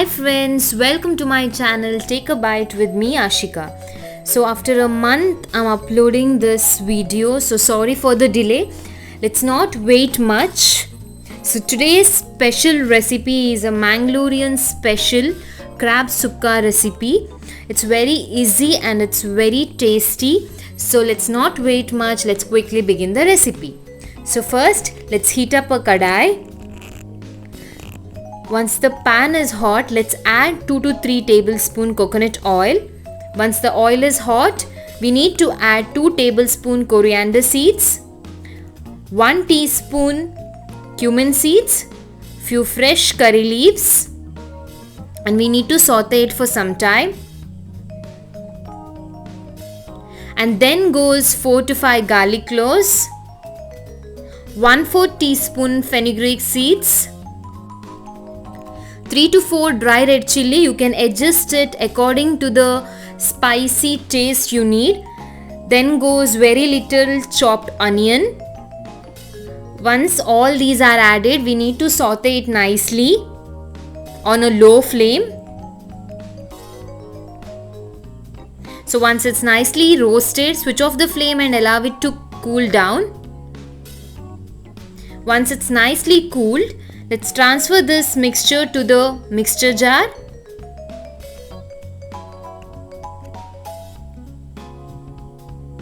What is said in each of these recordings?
Hi friends, welcome to my channel Take a Bite with me Ashika. So after a month I'm uploading this video, so sorry for the delay. Let's not wait much. So today's special recipe is a Mangalorean special crab sukka recipe. It's very easy and it's very tasty. So let's not wait much, let's quickly begin the recipe. So first let's heat up a kadai. Once the pan is hot, let's add 2 to 3 tablespoon coconut oil. Once the oil is hot, we need to add 2 tablespoon coriander seeds, 1 teaspoon cumin seeds, few fresh curry leaves, and we need to saute it for some time. And then goes 4 to 5 garlic cloves, 1/4 teaspoon fenugreek seeds, 3 to 4 dry red chilli. You can adjust it according to the spicy taste you need. Then goes very little chopped onion. Once all these are added, we need to saute it nicely on a low flame. So once it's nicely roasted, switch off the flame and allow it to cool down. Once it's nicely cooled, let's transfer this mixture to the mixture jar.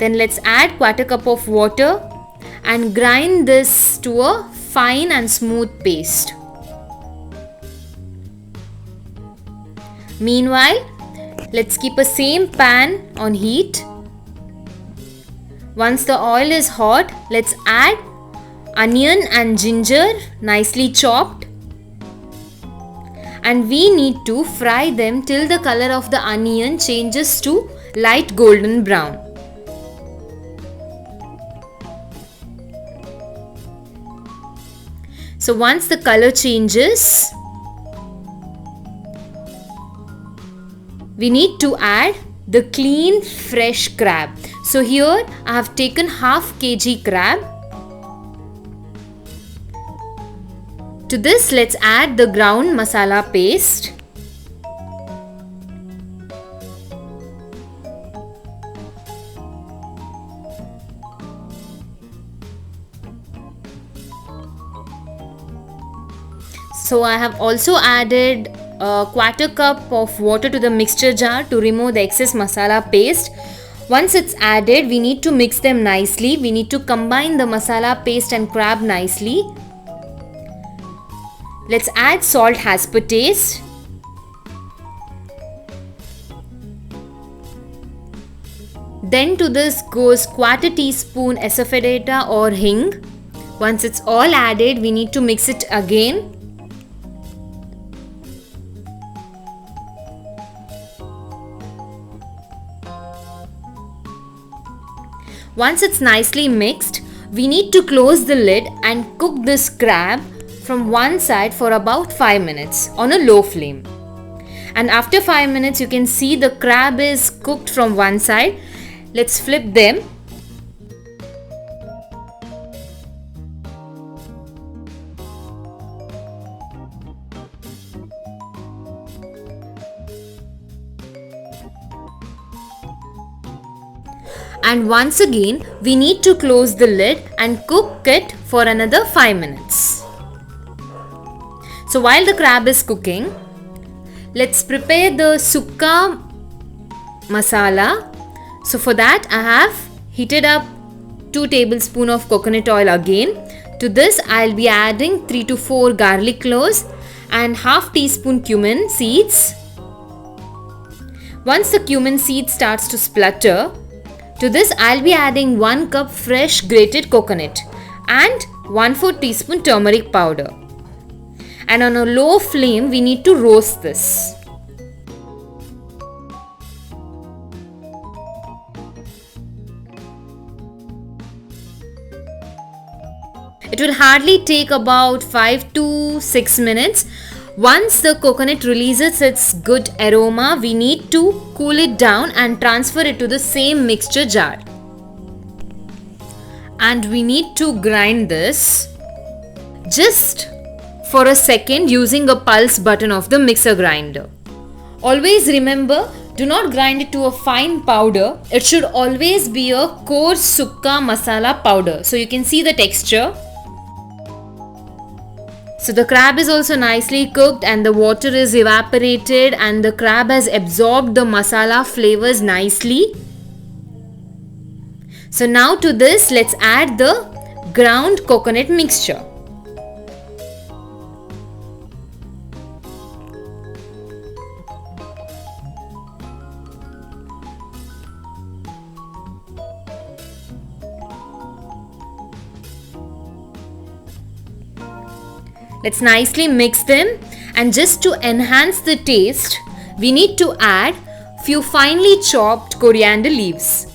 Then let's add 1/4 cup of water and grind this to a fine and smooth paste. Meanwhile, let's keep a same pan on heat. Once the oil is hot, let's add onion and ginger nicely chopped, and we need to fry them till the color of the onion changes to light golden brown. So once the color changes, we need to add the clean fresh crab. So here I have taken half kg crab. To this, let's add the ground masala paste. So I have also added a 1/4 cup of water to the mixture jar to remove the excess masala paste. Once it's added, we need to mix them nicely. We need to combine the masala paste and crab nicely. Let's add salt as per taste. Then to this goes 1/4 teaspoon asafoetida or hing. Once it's all added, we need to mix it again. Once it's nicely mixed, we need to close the lid and cook this crab from one side for about 5 minutes on a low flame. And after 5 minutes, you can see the crab is cooked from one side. Let's flip them. And once again, we need to close the lid and cook it for another 5 minutes. So while the crab is cooking, let's prepare the sukka masala. So for that, I have heated up 2 tablespoons of coconut oil again. To this, I'll be adding 3 to 4 garlic cloves and half teaspoon cumin seeds. Once the cumin seed starts to splutter, to this I'll be adding 1 cup fresh grated coconut and 1/4 teaspoon turmeric powder. And on a low flame, we need to roast this. It will hardly take about 5 to 6 minutes. Once the coconut releases its good aroma, we need to cool it down and transfer it to the same mixture jar. And we need to grind this just for a second using a pulse button of the mixer grinder. Always remember, do not grind it to a fine powder. It should always be a coarse sukka masala powder. So you can see the texture. So the crab is also nicely cooked and the water is evaporated and the crab has absorbed the masala flavors nicely. So now to this, let's add the ground coconut mixture. Let's nicely mix them, and just to enhance the taste, we need to add few finely chopped coriander leaves.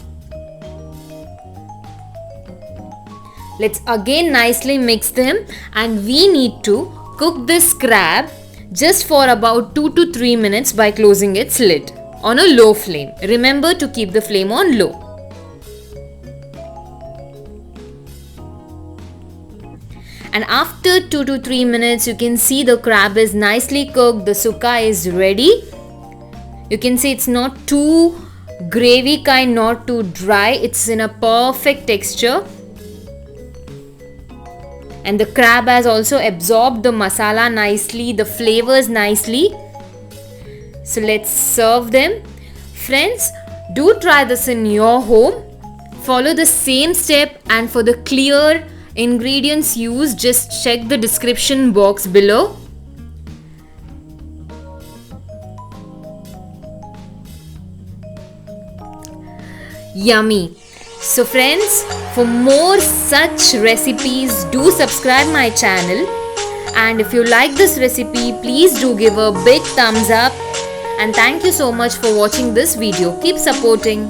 Let's again nicely mix them, and we need to cook this crab just for about 2 to 3 minutes by closing its lid on a low flame. Remember to keep the flame on low. And after 2 to 3 minutes, you can see the crab is nicely cooked. The sukka is ready. You can see it's not too gravy kind, not too dry. It's in a perfect texture. And the crab has also absorbed the masala nicely, the flavors nicely. So let's serve them. Friends, do try this in your home. Follow the same step, and for the clear ingredients used, just check the description box below. Yummy! So friends, for more such recipes, do subscribe my channel, and if you like this recipe, please do give a big thumbs up, and thank you so much for watching this video. Keep supporting.